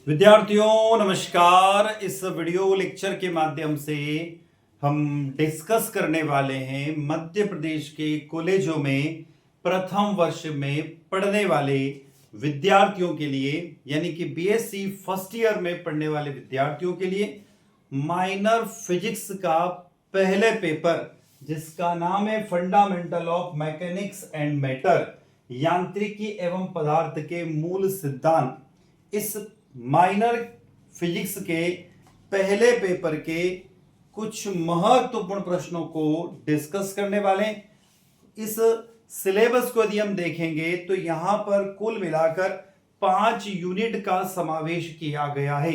विद्यार्थियों नमस्कार। इस वीडियो लेक्चर के माध्यम से हम डिस्कस करने वाले हैं मध्य प्रदेश के कॉलेजों में प्रथम वर्ष में पढ़ने वाले विद्यार्थियों के लिए, यानी कि बीएससी फर्स्ट ईयर में पढ़ने वाले विद्यार्थियों के लिए माइनर फिजिक्स का पहले पेपर, जिसका नाम है fundamental of mechanics and matter, यांत्रिकी एवं पदार्थ के मूल सिद्धांत। इस माइनर फिजिक्स के पहले पेपर के कुछ महत्वपूर्ण प्रश्नों को डिस्कस करने वाले। इस सिलेबस को यदि हम देखेंगे तो यहां पर कुल मिलाकर 5 यूनिट का समावेश किया गया है।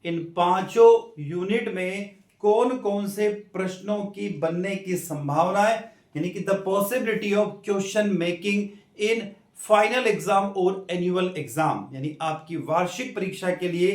इन पांचों यूनिट में कौन कौन से प्रश्नों की बनने की संभावना है, यानी कि the possibility of question making in final exam और एनुअल एग्जाम, यानी आपकी वार्षिक परीक्षा के लिए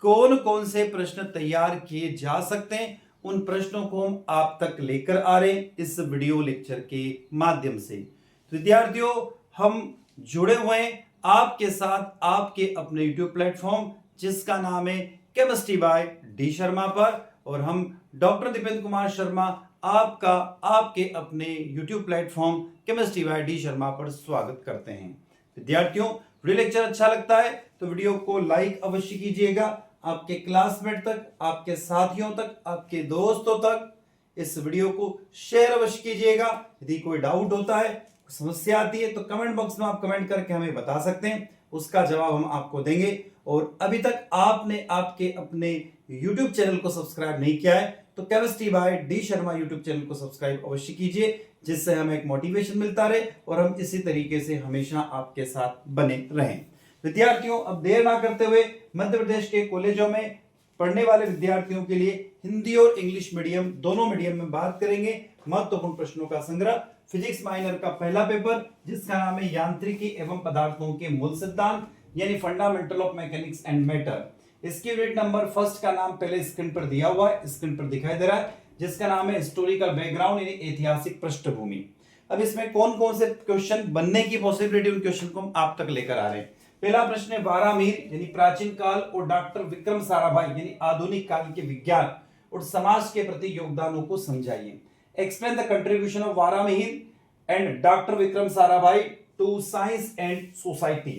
कौन कौन से प्रश्न तैयार किए जा सकते हैं, उन प्रश्नों को हम आप तक लेकर आ रहे हैं इस वीडियो लेक्चर के माध्यम से। तो विद्यार्थियों, हम जुड़े हुए हैं आपके साथ आपके अपने यूट्यूब प्लेटफॉर्म जिसका नाम है केमिस्ट्री बाय डी शर्मा पर, और हम डॉक्टर दीपेंद्र कुमार शर्मा आपका आपके अपने YouTube platform chemistry bye D Sharma पर स्वागत करते हैं। विद्यार्थियों, वीडियो लेक्चर अच्छा लगता है तो वीडियो को लाइक अवश्य कीजिएगा, आपके क्लासमेट तक, आपके साथियों तक, आपके दोस्तों तक इस वीडियो को शेयर अवश्य कीजिएगा। यदि कोई डाउट होता है, समस्या आती है तो कमेंट बॉक्स में आप कमेंट करके हमें बता सकते हैं, उसका जवाब हम आपको देंगे। और अभी तक आपने आपके अपने YouTube चैनल को सब्सक्राइब नहीं किया है तो chemistry bye D Sharma YouTube channel को सब्सक्राइब अवश्य कीजिए, जिससे हमें एक मोटिवेशन मिलता रहे और हम इसी तरीके से हमेशा आपके साथ बने रहें। विद्यार्थियों, अब देर ना करते हुए मध्य प्रदेश के कॉलेजों में पढ़ने वाले विद्यार्थियों के लिए हिंदी और इंग्लिश मीडियम दोनों मीडियम में बात करेंगे महत्वपूर्ण प्रश्नों का संग्रह। फिजिक्स माइनर का पहला पेपर जिसका नाम है यांत्रिकी एवं पदार्थों के मूल सिद्धांत, यानी fundamental of mechanics and matter. इसकी यूनिट नंबर फर्स्ट का नाम पहले स्क्रीन पर दिया हुआ है, स्क्रीन पर दिखाई दे रहा है, जिसका नाम है हिस्टोरिकल बैकग्राउंड, यानी ऐतिहासिक पृष्ठभूमि। अब इसमें कौन कौन से क्वेश्चन बनने की पॉसिबिलिटी, उन क्वेश्चन को हम आप तक लेकर आ रहे हैं। पहला प्रश्न है वारामीर यानी प्राचीन काल और डॉक्टर विक्रम साराभाई यानी आधुनिक काल के विज्ञान और समाज के प्रति योगदानों को समझाइए। Explain the contribution of Varahamihira and doctor Vikram Sarabhai to science and society.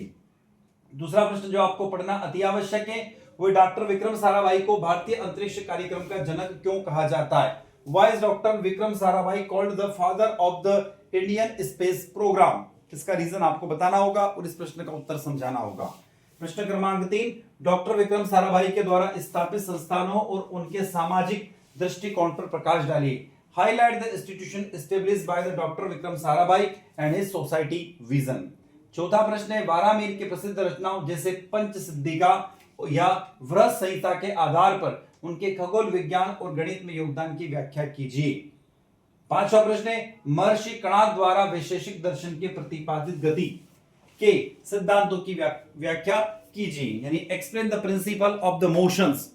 दूसरा प्रश्न जो आपको पढ़ना अति आवश्यक है वो डॉक्टर विक्रम साराभाई को भारतीय अंतरिक्ष कार्यक्रम का जनक क्यों कहा जाता है। Why is doctor Vikram Sarabhai called the father of the Indian space programme. इसका रीजन आपको बताना होगा और इस प्रश्न का उत्तर समझाना होगा। प्रश्न क्रमांक 3, डॉक्टर विक्रम साराभाई के द्वारा स्थापित संस्थानों और उनके सामाजिक दृष्टिकोण पर प्रकाश डालिए। Highlight the institution established by the doctor Vikram Sarabhai and his society vision. चौथा प्रश्न है वारामीर के प्रसिद्ध रचनाओं जैसे पंचसिद्धिका या वृहत संहिता के आधार पर उनके खगोल विज्ञान और गणित में योगदान की व्याख्या कीजिए। पांचवा प्रश्न है महर्षि कणाद द्वारा वैशेषिक दर्शन के प्रतिपादित गति के सिद्धांतों की व्याख्या कीजिए, यानी explain the principle of the motions.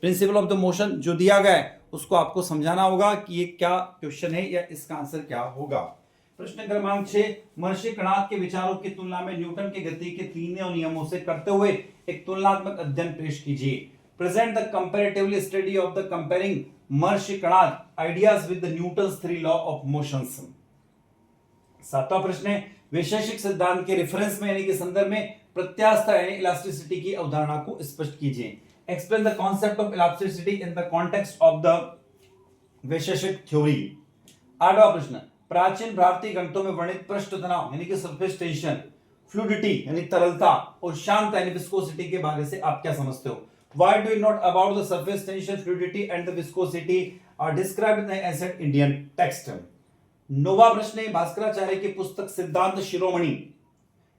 Principle of the motion जो दिया गया है उसको आपको समझाना होगा कि ये क्या क्वेश्चन है या इसका आंसर क्या होगा। प्रश्न क्रमांक 6, महर्षि कणाद के विचारों की तुलना में न्यूटन के गति के तीनों नियमों से करते हुए एक तुलनात्मक अध्ययन पेश कीजिए। Present the comparatively study of the comparing Maharshi Kanad ideas with the Newton's 3 law of motions. सातवां प्रश्न है वैशेषिक सिद्धांत के रेफरेंस में यानी कि संदर्भ में प्रत्यास्थता यानी इलास्टिसिटी की अवधारणा को स्पष्ट कीजिए। Explain the concept of elasticity in the context of the Vaisheshika theory. आठवां प्रश्न प्राचीन भारतीय गणितों में वर्णित पृष्ठ तनाव यानी कि सरफेस टेंशन, फ्लूइडिटी यानी तरलता और शांत यानी विस्कोसिटी के बारे से आप क्या समझते हो। Why do you not about the surface tension, fluidity and the viscosity are described in the ancient Indian text? नौवां प्रश्न है भास्कराचार्य की पुस्तक सिद्धांत शिरोमणि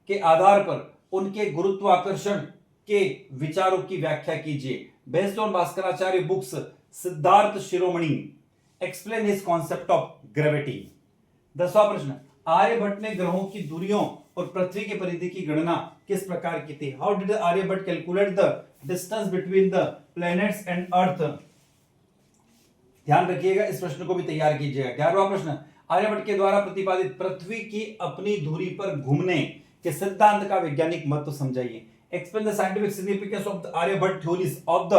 के आधार पर उनके गुरुत्वाकर्षण के विचारों की व्याख्या कीजिए। Based on Bhaskaracharya books Siddhartha Shiromani explain his concept of gravity. 10वां प्रश्न आर्यभट्ट ने ग्रहों की दूरियों और पृथ्वी की परिधि की गणना किस प्रकार की थी। How did Aryabhatta calculate the distance between the planets and earth. ध्यान रखिएगा, इस प्रश्न को भी तैयार कीजिएगा। 11वां प्रश्न आर्यभट्ट के द्वारा प्रतिपादित पृथ्वी की अपनी धुरी पर घूमने के सिद्धांत का वैज्ञानिक महत्व समझाइए। Explain the scientific significance of the Aryabhata theories of the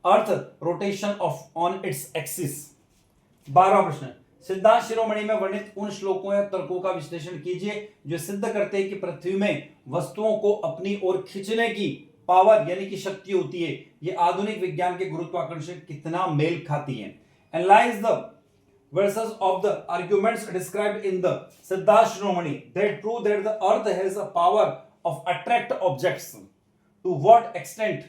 earth rotation of on its axis. 12वां प्रश्न, सिद्धांत शिरोमणि में वर्णित उन श्लोकों या तर्कों का विश्लेषण कीजिए जो सिद्ध करते हैं कि पृथ्वी में वस्तुओं को अपनी ओर खींचने की पावर यानी कि शक्ति होती है। ये आधुनिक विज्ञान के गुरुत्वाकर्षण कितना मेल खाती है। Analyse the verses of the arguments described in the Siddharth Shiromani that prove that the earth has a power of attract objects. To what extent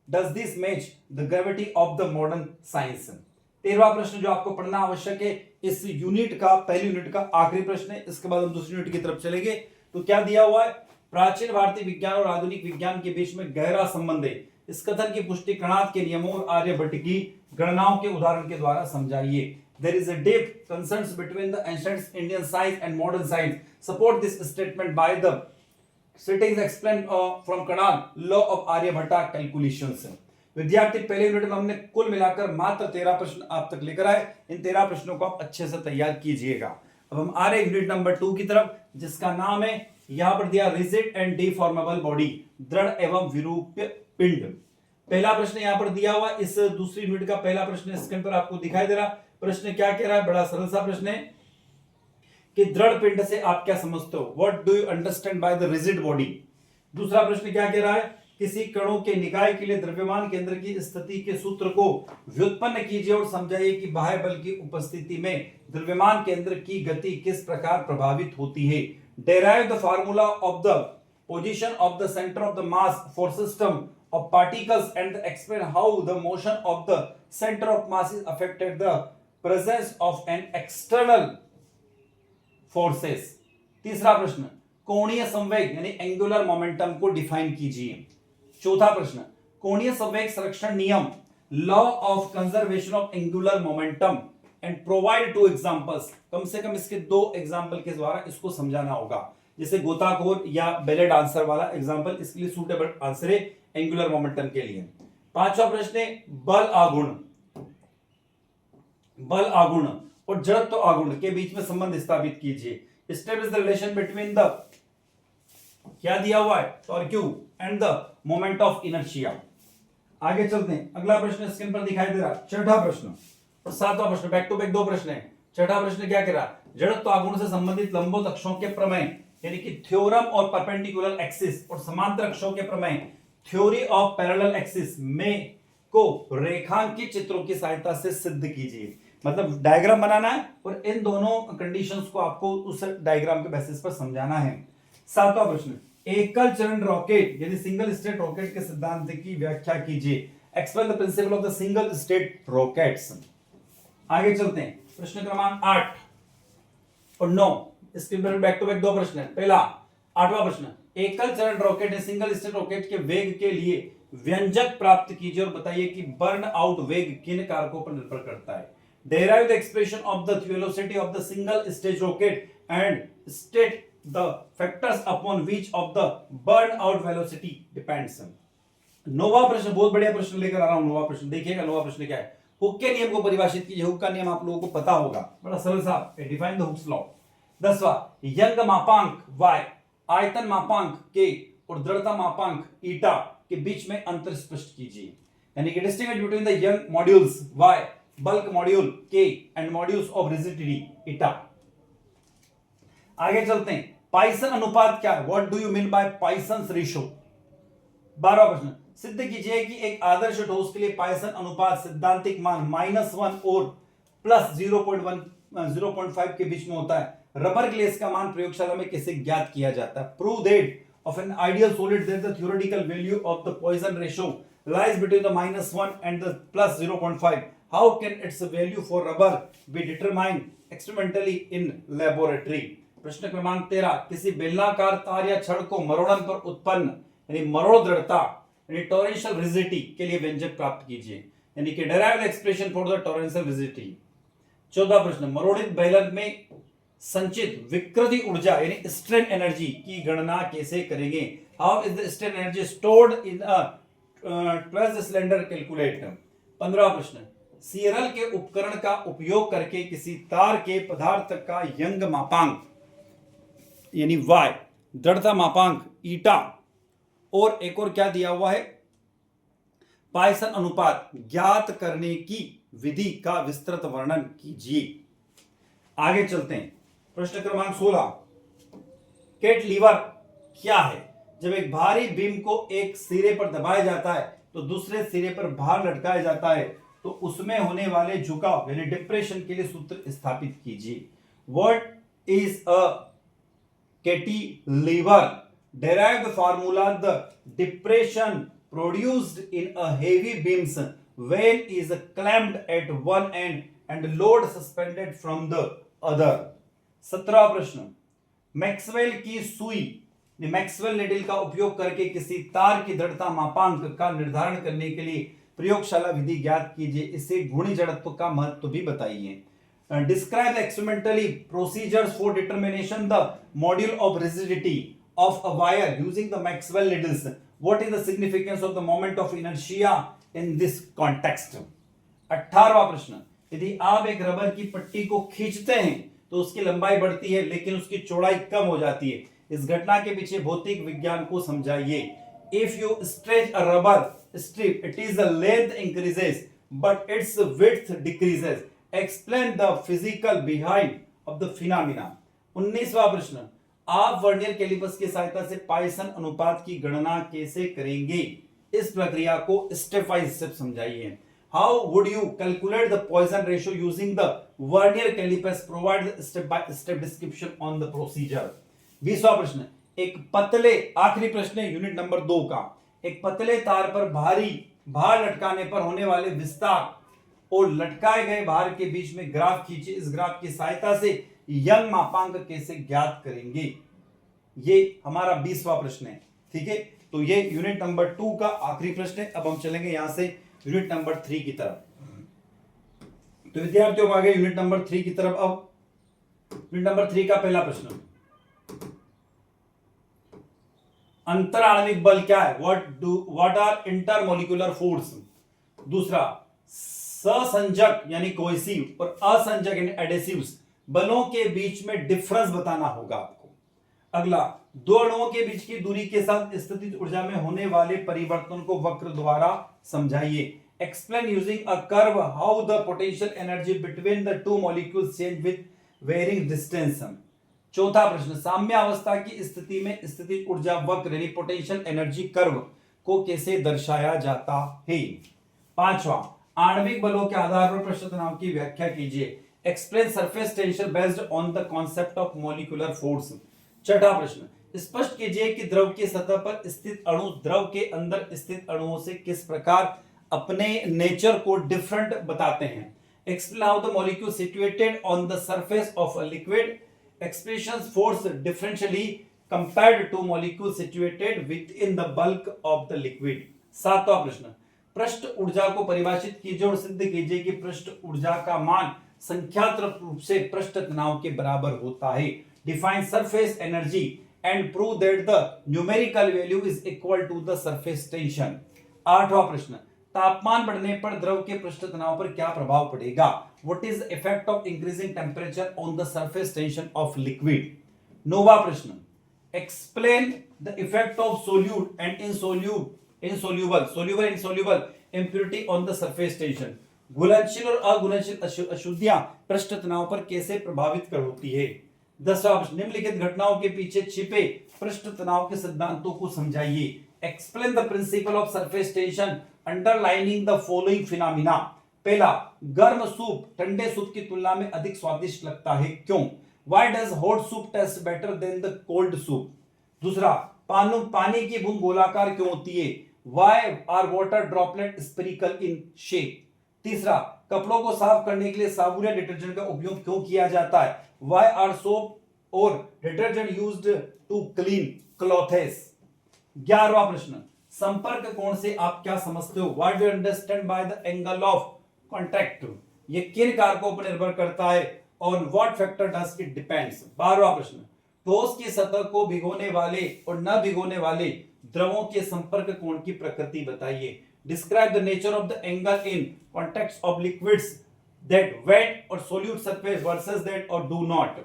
does this match the gravity of the modern science? 13वां प्रश्न जो आपको पढ़ना आवश्यक है इस unit का, पहली unit का आखिरी प्रश्न है। इसके बाद हम दूसरी यूनिट की तरफ चलेंगे। तो क्या दिया हुआ है, प्राचीन भारतीय विज्ञान और आधुनिक विज्ञान के बीच में गहरा संबंध है। इस कथन की पुष्टि कणाद के नियमों और आर्यभट्ट की गणनाओं के उदाहरण के द्वारा समझाइए। There is a deep consensus between the ancient Indian science and modern science. Support this statement by the cities explained from Kanad law of Aryabhatta calculations. विद्यार्थी, पहले यूनिट में हमने कुल मिलाकर मात्र 13 प्रश्न आप तक लेकर आए। इन 13 प्रश्नों को आप अच्छे से तैयार कीजिएगा। अब हम आ रहे यूनिट नंबर 2 की तरफ, जिसका नाम है, यहां पर दिया रिजिड एंड डिफॉर्मेबल बॉडी, दृढ़ एवं विरूप्य पिंड। पहला प्रश्न यहां पर दिया हुआ, इस दूसरी यूनिट का पहला प्रश्न स्क्रीन पर आपको दिखाई दे रहा। प्रश्न क्या कह रहा है, बड़ा सरल सा प्रश्न है कि दृढ़ पिंड से आप क्या समझते हो, what do you understand by the rigid body. दूसरा प्रश्न क्या कह रहा है, किसी कणों के निकाय के लिए द्रव्यमान केंद्र की स्थिति के सूत्र को व्युत्पन्न कीजिए और समझाइए कि बाह्य बल की उपस्थिति में द्रव्यमान केंद्र की गति किस प्रकार प्रभावित होती है। Derive the formula of the position of the centre of the mass for system of particles and explain how the motion of the center of mass is affected the presence of an external forces। तीसरा प्रश्न, कोणीय संवेग यानी angular momentum को define कीजिए। चौथा प्रश्न, कोणीय संवेग संरक्षण नियम, law of conservation of angular momentum and provide 2 examples. कम से कम इसके 2 एग्जांपल के द्वारा इसको समझाना होगा, जैसे गोताखोर या बेले डांसर वाला एग्जांपल इसके लिए सूटेबल आंसर है एंगुलर मोमेंटम के लिए। पांचवा प्रश्न है बल आगुण और जड़त्व आगुण के बीच में संबंध स्थापित कीजिए। Establish the relation between the, क्या दिया हुआ है, torque and the moment of inertia. आगे चलते हैं, अगला प्रश्न स्क्रीन पर दिखाई दे रहा, छठा प्रश्न और सातवां प्रश्न, बैक टू बैक 2 प्रश्न है। छठा प्रश्न क्या कह रहा, जड़त्व आगुण से संबंधित लंबवत अक्षों के प्रमेय यानी कि थ्योरम और परपेंडिकुलर एक्सिस और समांतर अक्षों के प्रमेय थ्योरी ऑफ पैरेलल एक्सिस में को रेखांकित चित्रों की सहायता से सिद्ध कीजिए। मतलब डायग्राम बनाना है और इन दोनों कंडीशंस को आपको उस डायग्राम के बेसिस पर समझाना है। सातवां प्रश्न, एकल चरण रॉकेट यानी सिंगल स्टेट रॉकेट के सिद्धांत की व्याख्या कीजिए। Explain the principle of the single state rockets. आगे चलते हैं, प्रश्न क्रमांक 8 और 9 स्क्रीन पर बैक टू बैक 2 प्रश्न है। पहला 8वां प्रश्न, एकल चरण रॉकेट या सिंगल स्टेट रॉकेट के वेग के लिए व्यंजक प्राप्त कीजिए और बताइए कि बर्न आउट वेग किन कारकों पर निर्भर करता है। Derive the expression of the velocity of the single stage rocket and state the factors upon which of the burn out velocity depends. 9वां प्रश्न बहुत बढ़िया प्रश्न लेकर आ रहा हूं। 9वां प्रश्न देखिएगा, 9वां प्रश्न क्या है, हुक के नियम को परिभाषित कीजिए। हुक का नियम आप लोगों को पता होगा, बड़ा सरल सा, डिफाइन द हुक्स लॉ। 10वां, यंग मापांक y, आयतन मापांक k और दृढ़ता मापांक ईटा के बीच में अंतर स्पष्ट कीजिए। यानी कि distinguish between the Young modulus y, bulk modulus k and modulus of rigidity eta. आगे चलते हैं, पाइसन अनुपात क्या है, what do you mean by Poisson's ratio. 12वां प्रश्न, सिद्ध कीजिए कि एक आदर्श ठोस के लिए पाइसन अनुपात सिद्धांतिक मान -1 और +0.5 के बीच में होता है। रबर ग्लेस का मान प्रयोगशाला में कैसे ज्ञात किया जाता है। Prove that of an ideal solid that the theoretical value of the Poisson ratio lies between the -1 and the +0.5। How can it's value for rubber be determined experimentally in laboratory. प्रश्न क्रमांक 13, किसी बेलनाकार तार या छड़ को मरोड़न पर उत्पन्न यानी मरोड़ दृढ़ता यानी टॉरेंशियल रिजिडिटी के लिए व्यंजक प्राप्त कीजिए। यानी कि derive the expression for the torsional rigidity. 14वां प्रश्न, मरोड़ित बेलन में संचित विकृति ऊर्जा यानी स्ट्रेन एनर्जी की गणना कैसे करेंगे। How is the strain energy stored in a twelfth cylinder calculate. 15वां प्रश्न, सीएरएल के उपकरण का उपयोग करके किसी तार के पदार्थ का यंग मापांक यानी y, दृढ़ता मापांक ईटा और एक और क्या दिया हुआ है, पाइसन अनुपात ज्ञात करने की विधि का विस्तृत वर्णन कीजिए। आगे चलते हैं, प्रश्न क्रमांक 16, कैंटिलीवर क्या है? जब एक भारी बीम को एक सिरे पर दबाया जाता है तो दूसरे सिरे पर भार लटकाया जाता है तो उसमें होने वाले झुकाव यानी डिप्रेशन के लिए सूत्र स्थापित कीजिए। What is a cantilever? derive the formula, the depression produced in a heavy beams when is clamped at one end and load suspended from the other। 17 प्रश्न, मैक्सवेल की सुई मैक्सवेल नीडल का उपयोग करके किसी तार की दृढ़ता मापांक का निर्धारण करने के लिए प्रयोगशाला विधि ज्ञात कीजिए। इससे घूर्णी जड़त्व का महत्व भी बताइए। Describe experimentally procedures for determination the module of rigidity of a wire using the Maxwell needles। What is the significance of the moment of inertia in this context? 18वां प्रश्न, यदि आप एक रबर की पट्टी को खींचते हैं तो उसकी लंबाई बढ़ती है लेकिन उसकी चौड़ाई कम हो जाती है। इस घटना के पीछे भौतिक विज्ञान को समझाइए। If you stretch a rubber strip, it is the length increases but its width decreases। Explain the physical behind of the phenomena। 19वां प्रश्न, आप वर्नियर कैलिपर्स की सहायता से पाइसन अनुपात की गणना कैसे करेंगे? इस प्रक्रिया को स्टेप बाय स्टेप समझाइए। How would you calculate the Poisson ratio using the vernier callipers? Provide step by step description on the procedure. 20वां प्रश्न, एक पतले आखिरी प्रश्न है यूनिट नंबर 2 का। एक पतले तार पर भारी भार लटकाने पर होने वाले विस्तार और लटकाए गए भार के बीच में ग्राफ खींचे। इस ग्राफ की सहायता से यंग मापांक कैसे ज्ञात करेंगे? ये हमारा 20वां प्रश्न है। ठीक है, तो ये यूनिट नंबर 2 का आखिरी प्रश्न है। अब हम चलेंगे यहां से यूनिट नंबर 3 की तरफ। तो विद्यार्थियों आगे यूनिट नंबर 3 की तरफ। अब यूनिट नंबर 3 का पहला प्रश्न, अंतराणविक बल क्या है? What are intermolecular force? दूसरा, ससंजक यानी कोहेसिव और असंजक यानी एडेसिव्स बलों के बीच में डिफरेंस बताना होगा आपको। अगला, दो अणुओं के बीच की दूरी के साथ स्थितिज ऊर्जा में होने वाले परिवर्तन को वक्र द्वारा समझाइए। Explain using a curve how the potential energy between the two molecules change with varying distance. चौथा प्रश्न, साम्य अवस्था की स्थिति में स्थितिज ऊर्जा वक्र यानी पोटेंशियल एनर्जी कर्व को कैसे दर्शाया जाता है? पांचवा, आणविक बलों के आधार पर पृष्ठ तनाव की व्याख्या कीजिए। Explain surface tension based on the concept of molecular force. छठा प्रश्न, स्पष्ट कीजिए कि द्रव की सतह पर स्थित अणु द्रव के अंदर स्थित अणुओं से किस प्रकार अपने नेचर को डिफरेंट बताते हैं। Explain how the molecule situated on the surface of a liquid expressions force differentially compared two molecule situated with in the bulk of the liquid. सातवां प्रश्न, पृष्ठ ऊर्जा को परिभाषित कीजिए और सिद्ध कीजिए कि पृष्ठ ऊर्जा का मान संख्यात्मक रूप से पृष्ठ तनाव के बराबर होता है। Define surface energy and prove that the numerical value is equal to the surface tension. आठवां प्रश्न, तापमान बढ़ने पर द्रव के पृष्ठ तनाव पर क्या प्रभाव पड़ेगा? What is the effect of increasing temperature on the surface tension of liquid. नौवां प्रश्न, explain the effect of solute and insoluble impurity on the surface tension। घुलनशील और अघुलनशील अशुद्धियां पृष्ठ तनाव पर कैसे प्रभावित कर होती है। 10वां प्रश्न, निम्नलिखित घटनाओं के पीछे छिपे पृष्ठ तनाव के सिद्धांतों को समझाइए। Explain the principle of surface tension underlining the following phenomena. पहला, गर्म सूप ठंडे सूप की तुलना में अधिक स्वादिष्ट लगता है, क्यों? Why does hot soup taste better than the cold soup. दूसरा, पानी की बूंद गोलाकार क्यों होती है? Why are water droplets spherical in shape? तीसरा, कपड़ों को साफ करने के लिए साबुन या डिटर्जेंट का उपयोग क्यों किया जाता है? Why are soap और detergent used to clean clothes? 11वां प्रश्न, संपर्क कोण से आप क्या समझते हो? What do you understand by the angle of contact? ये किन कारकों पर निर्भर करता है? On what factor does it depends? 12वां प्रश्न, ठोस की सतह को भिगोने वाले और न भिगोने वाले द्रवों के संपर्क कोण की प्रकृति बताइए। Describe the nature of the angle in context of liquids that wet or solute surface versus that or do not.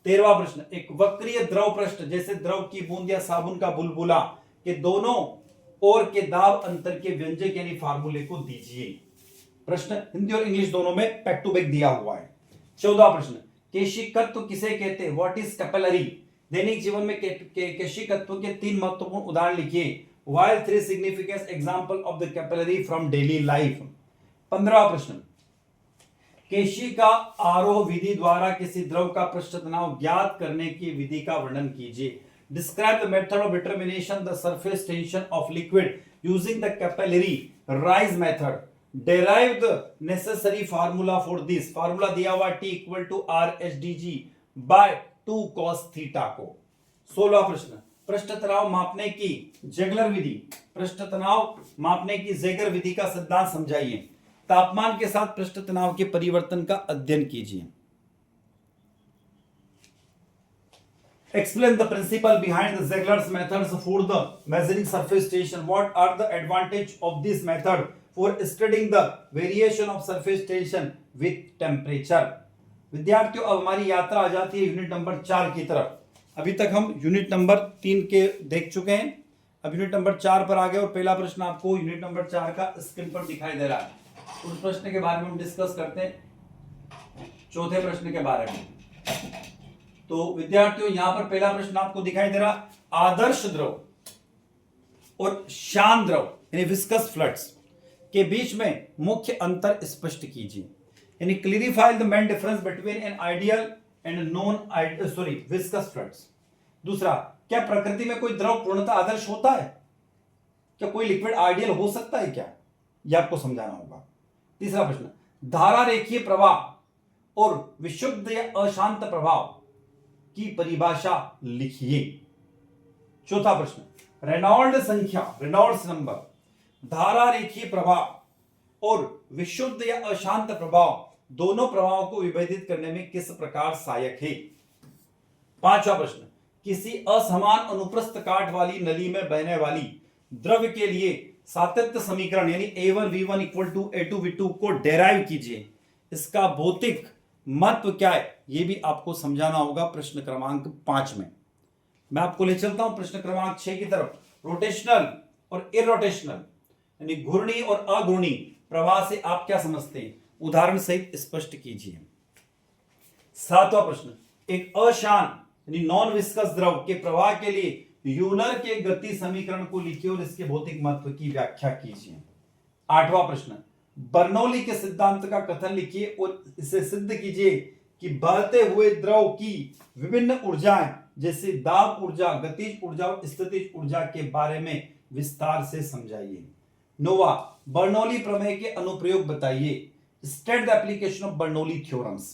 13वां प्रश्न, एक वक्रीय द्रव पृष्ठ जैसे द्रव की बूंद या साबुन का बुलबुला कि दोनों और के दाब अंतर के व्यंजक यानी फार्मूले को दीजिए। प्रश्न हिंदी और इंग्लिश दोनों में बैक टू बैक दिया हुआ है। 14वां प्रश्न, केशिकत्व किसे कहते हैं? What is capillary? दैनिक जीवन में केशिकत्व के 3 महत्वपूर्ण उदाहरण लिखिए। While 3 significant example of the capillary from daily life. 15वां प्रश्न, केशी का आरोह विधि द्वारा किसी द्रव का पृष्ठ तनाव ज्ञात करने की विधि का वर्णन कीजिए। Describe the method of determination the surface tension of liquid using the capillary rise method. Derive the necessary formula for this. Formula दिया हुआ T equal to RHDG by 2 cos theta को। 16वां प्रश्न, पृष्ठ तनाव मापने की जेगलर विधि। पृष्ठ तनाव मापने की जेगर विधि का सिद्धांत समझाइए। तापमान के साथ पृष्ठ तनाव के परिवर्तन का अध्ययन कीजिए। Explain the principle behind the Ziegler's methods for the measuring surface tension. What are the advantage of this method for studying the variation of surface tension with temperature? विद्यार्थियों, अब हमारी यात्रा आ जाती है यूनिट नंबर 4 की तरफ। अभी तक हम यूनिट नंबर 3 के देख चुके हैं, अब यूनिट नंबर 4 पर आ गए और पहला प्रश्न आपको यूनिट नंबर 4 का स्क्रीन पर दिखाई दे रहा है। उस प्रश्न के बारे में हम डिस्कस करते हैं, चौथे प्रश्न के बारे में। तो विद्यार्थियों, यहां पर पहला प्रश्न आपको दिखाई दे रहा, आदर्श द्रव और शांत द्रव यानी विस्कस फ्लड्स के बीच में मुख्य अंतर स्पष्ट कीजिए। यानी clarify the main difference between an ideal and non viscous floods. दूसरा, क्या प्रकृति में कोई द्रव पूर्णतः आदर्श होता है? क्या कोई लिक्विड आइडियल हो सकता है क्या? यह आपको समझाना होगा। तीसरा प्रश्न, धारा रेखीय प्रवाह और विशुद्ध या अशांत प्रभाव की परिभाषा लिखिए। चौथा प्रश्न, रेनॉल्ड संख्या रेनॉल्ड्स नंबर धारा रेखीय प्रवाह और विशुद्ध या अशांत प्रभाव दोनों प्रभावों को विभेदित करने में किस प्रकार सहायक है? पांचवा प्रश्न, किसी असमान अनुप्रस्थ काट वाली नली में बहने वाली द्रव के लिए सातत्य समीकरण यानी A1V1 इक्वल टू A2V2 को डेराइव कीजिए। इसका भौतिक महत्व क्या है यह भी आपको समझाना होगा प्रश्न क्रमांक 5 में। मैं आपको ले चलता हूं प्रश्न क्रमांक 6 की तरफ। रोटेशनल और इरोटेशनल यानी घूर्णी और अघूर्णी प्रवाह से आप क्या समझते हैं? उदाहरण सहित स्पष्ट कीजिए। सातवां प्रश्न, एक अशांत यानी नॉन विस्कस द्रव के प्रवाह के लिए यूलर के गति समीकरण को लिखिए और इसके भौतिक महत्व की व्याख्या कीजिए। आठवां प्रश्न, बर्नौली के सिद्धांत का कथन लिखिए और इसे सिद्ध कीजिए कि बहते हुए द्रव की विभिन्न ऊर्जाएं जैसे दाब ऊर्जा, गतिज ऊर्जा और स्थितिज ऊर्जा के बारे में विस्तार से समझाइए। नौवां, बर्नौली प्रमेय के अनुप्रयोग बताइए। State the application of Bernoulli theorems.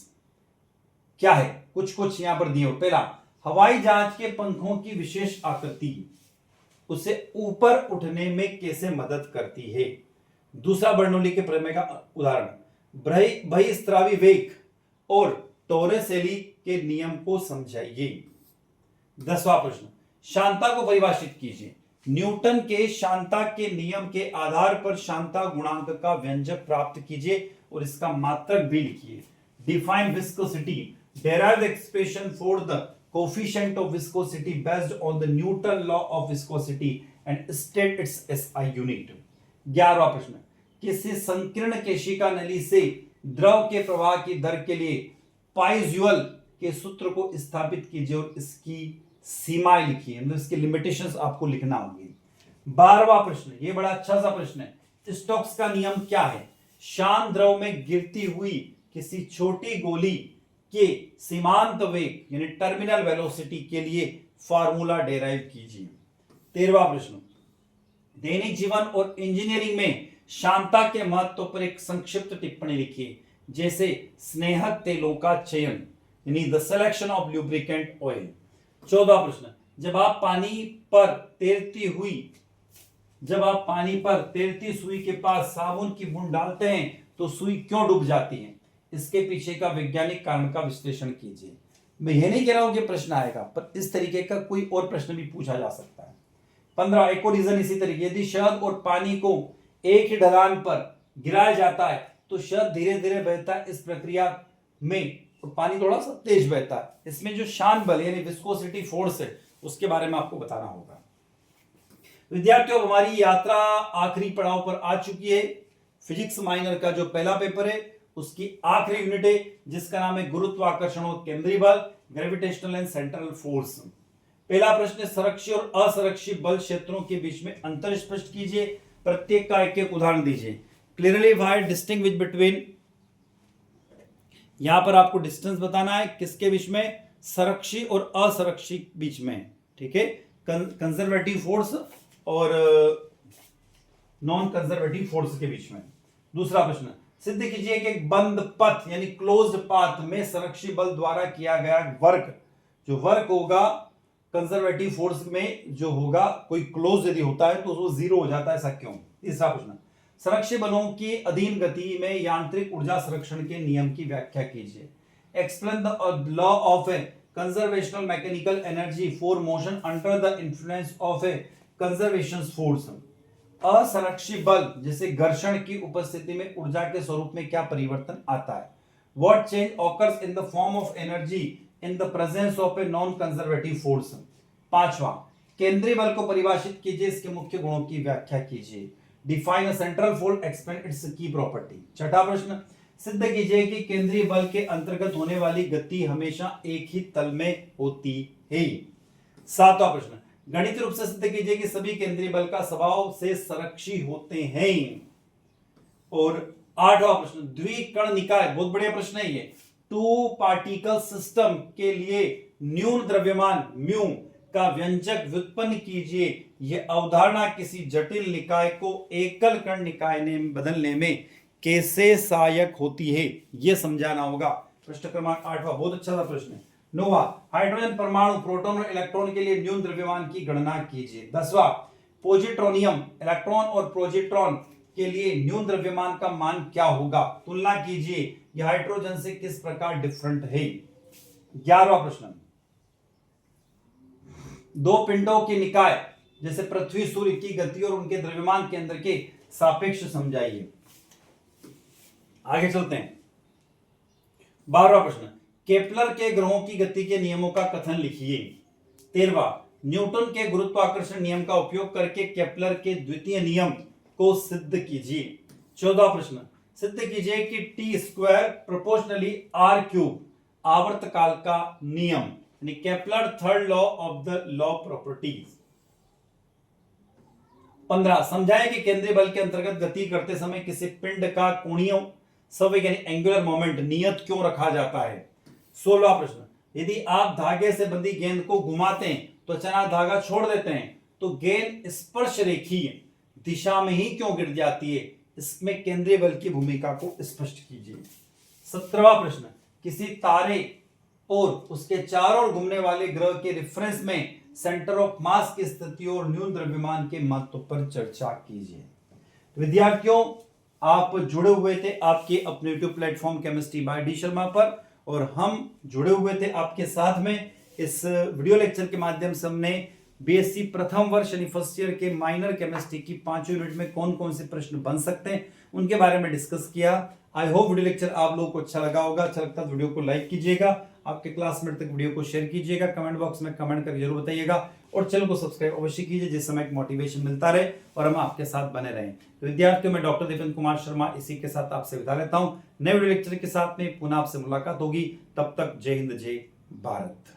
क्या है? कुछ यहां पर दिए हो। पहला, हवाई जहाज के पंखों की विशेष आकृति उसे ऊपर उठने में कैसे मदद करती है? दूसरा, बर्नौली के प्रमेय का उदाहरण, बहिस्रावी वेग और टोरेसेली के नियम को समझाइए। 10वां प्रश्न, शांता को परिभाषित कीजिए। न्यूटन के शांता के नियम के आधार पर शांता गुणांक का व्यंजक प्राप्त कीजिए और इसका मात्रक भी लिखिए। Define viscosity, derive the expression for the coefficient of viscosity based on the Newton law of viscosity and state its SI unit। 11वां प्रश्न, किसी संकीर्ण केशिका नली से द्रव के प्रवाह की दर के लिए पाइजुअल के सूत्र को स्थापित कीजिए और इसकी सीमाएं लिखिए, मतलब इसके लिमिटेशंस आपको लिखना होंगे। 12वां प्रश्न, ये बड़ा अच्छा सा प्रश्न है, स्टोक्स का नियम क्या है? शांत द्रव में गिरती हुई किसी छोटी गोली के सीमांत वेग यानी टर्मिनल वेलोसिटी के लिए फार्मूला डेराइव कीजिए। 13वां प्रश्न, दैनिक जीवन और इंजीनियरिंग में शांता के महत्व पर एक संक्षिप्त टिप्पणी लिखिए, जैसे स्नेहक तेलों का चयन यानी the selection of lubricant oil. 14वां प्रश्न, जब आप पानी पर तैरती सुई के पास साबुन की बूंद डालते हैं तो सुई क्यों डूब जाती है? इसके पीछे का वैज्ञानिक कारण का विश्लेषण कीजिए। मैं ये नहीं कह रहा हूं कि प्रश्न आएगा, पर इस तरीके का कोई और प्रश्न भी पूछा जा सकता है। 15, एक और रीजन इसी तरीके, यदि शहद और पानी को एक ही ढलान पर गिराया जाता है तो शहद धीरे धीरे बहता है। इस प्रक्रिया में पानी थोड़ा सा तेज बहता है। इसमें जो शांत बल यानी विस्कोसिटी फोर्स है उसके बारे में आपको बताना होगा। विद्यार्थियों, हमारी यात्रा आखिरी पड़ाव पर आ चुकी है। फिजिक्स माइनर का जो पहला पेपर है उसकी आखिरी यूनिट है, जिसका नाम है गुरुत्वाकर्षण और केंद्रीय बल, ग्रेविटेशनल एंड सेंट्रल फोर्स। पहला प्रश्न, संरक्षी और असंरक्षी बल क्षेत्रों के बीच में अंतर स्पष्ट कीजिए। प्रत्येक का एक एक उदाहरण दीजिए। क्लियरली वाई डिस्टिंग्विश बिटवीन, यहां पर आपको डिस्टेंस बताना है किसके बीच में, संरक्षी और असंरक्षी बीच में, ठीक है, कंजर्वेटिव फोर्स और नॉन कंजर्वेटिव फोर्स के बीच में। दूसरा प्रश्न, सिद्ध कीजिए कि एक बंद पथ यानी क्लोज्ड पाथ में संरक्षी बल द्वारा किया गया वर्क, जो वर्क होगा कंजर्वेटिव फोर्स में जो होगा, कोई क्लोज यदि होता है तो वो जीरो हो जाता है, ऐसा क्यों। तीसरा प्रश्न, संरक्षी बलों की अधीन गति में यांत्रिक ऊर्जा संरक्षण के नियम की व्याख्या कीजिए। Explain the law of a conservational mechanical energy for motion under the influence of a conservation force. असंरक्षी बल जैसे घर्षण की उपस्थिति में ऊर्जा के स्वरूप में क्या परिवर्तन आता है। What change occurs in the form of energy in the presence of a non conservative force. पांचवा, केंद्रीय बल को परिभाषित कीजिए, इसके मुख्य गुणों की व्याख्या कीजिए। Define a central force, explain it's की प्रॉपर्टी। छठा प्रश्न, सिद्ध कीजिए कि केंद्रीय बल के अंतर्गत होने वाली गति हमेशा एक ही तल में होती है। सातवां प्रश्न, गणितीय रूप से सिद्ध कीजिए कि सभी केंद्रीय बल का स्वभाव से संरक्षी होते हैं। और आठवां प्रश्न, द्विकण निकाय, बहुत बढ़िया प्रश्न है ये। टू पार्टिकल सिस्टम के लिए न्यून द्रव्यमान म्यू का व्यंजक व्युत्पन्न कीजिए। यह अवधारणा किसी जटिल निकाय को एकल कण निकाय में बदलने में कैसे सहायक होती है, यह समझाना होगा। प्रश्न क्रमांक 8वां बहुत अच्छा सा प्रश्न है। 9वां, हाइड्रोजन परमाणु प्रोटॉन और इलेक्ट्रॉन के लिए न्यून द्रव्यमान की गणना कीजिए। 10वां, पॉजिट्रोनियम इलेक्ट्रॉन और प्रोजिट्रॉन के लिए न्यून द्रव्यमान का मान क्या होगा, तुलना कीजिए, यह हाइड्रोजन से किस प्रकार डिफरेंट है। 11वां प्रश्न, दो पिंडों के निकाय जैसे पृथ्वी सूर्य की गति और उनके द्रव्यमान केंद्र के सापेक्ष समझाइए। आगे चलते हैं। 12वां प्रश्न, केपलर के ग्रहों की गति के नियमों का कथन लिखिए। 13वां, न्यूटन के गुरुत्वाकर्षण नियम का उपयोग करके केपलर के द्वितीय नियम को सिद्ध कीजिए। 14वां प्रश्न, सिद्ध कीजिए कि T square proportionally R cube आवर्तकाल का नियम, यानी Kepler third law of the law properties. 15, समझाएं कि केंद्रीय बल के अंतर्गत गति करते समय किसी पिंड का कोणीय संवेग यानी एंगुलर मोमेंट नियत क्यों रखा जाता है। 16वां प्रश्न, यदि आप धागे से बंधी गेंद को घुमाते हैं तो अचानक धागा छोड़ देते हैं तो गेंद स्पर्श रेखीय दिशा में ही क्यों गिर जाती है, इसमें केंद्रीय बल की भूमिका को स्पष्ट कीजिए। 17वां प्रश्न, किसी तारे और उसके चारों ओर घूमने वाले ग्रह के रेफरेंस में सेंटर ऑफ मास की स्थिति और न्यून द्रव्यमान के महत्व पर चर्चा कीजिए। विद्यार्थियों, आप जुड़े हुए थे आपके अपने YouTube platform chemistry bye D Sharma पर, और हम जुड़े हुए थे आपके साथ में। इस वीडियो लेक्चर के माध्यम से हमने बीएससी प्रथम वर्ष यानी फर्स्ट ईयर के माइनर केमिस्ट्री की 5 यूनिट में कौन कौन से प्रश्न बन सकते हैं उनके बारे में डिस्कस किया। आई होप वीडियो लेक्चर आप लोगों को अच्छा लगा होगा। अच्छा लगता है तो वीडियो को लाइक कीजिएगा, आपके क्लासमेट तक वीडियो को शेयर कीजिएगा, कमेंट बॉक्स में कमेंट करके जरूर बताइएगा, और चैनल को सब्सक्राइब अवश्य कीजिए जिस समय एक मोटिवेशन मिलता रहे और हम आपके साथ बने रहें। तो विद्यार्थियों, मैं डॉक्टर दीपेंद्र कुमार शर्मा इसी के साथ आपसे विदा लेता हूं। नए वीडियो लेक्चर के साथ में पुनः आपसे मुलाकात होगी। तब तक जय हिंद, जय भारत।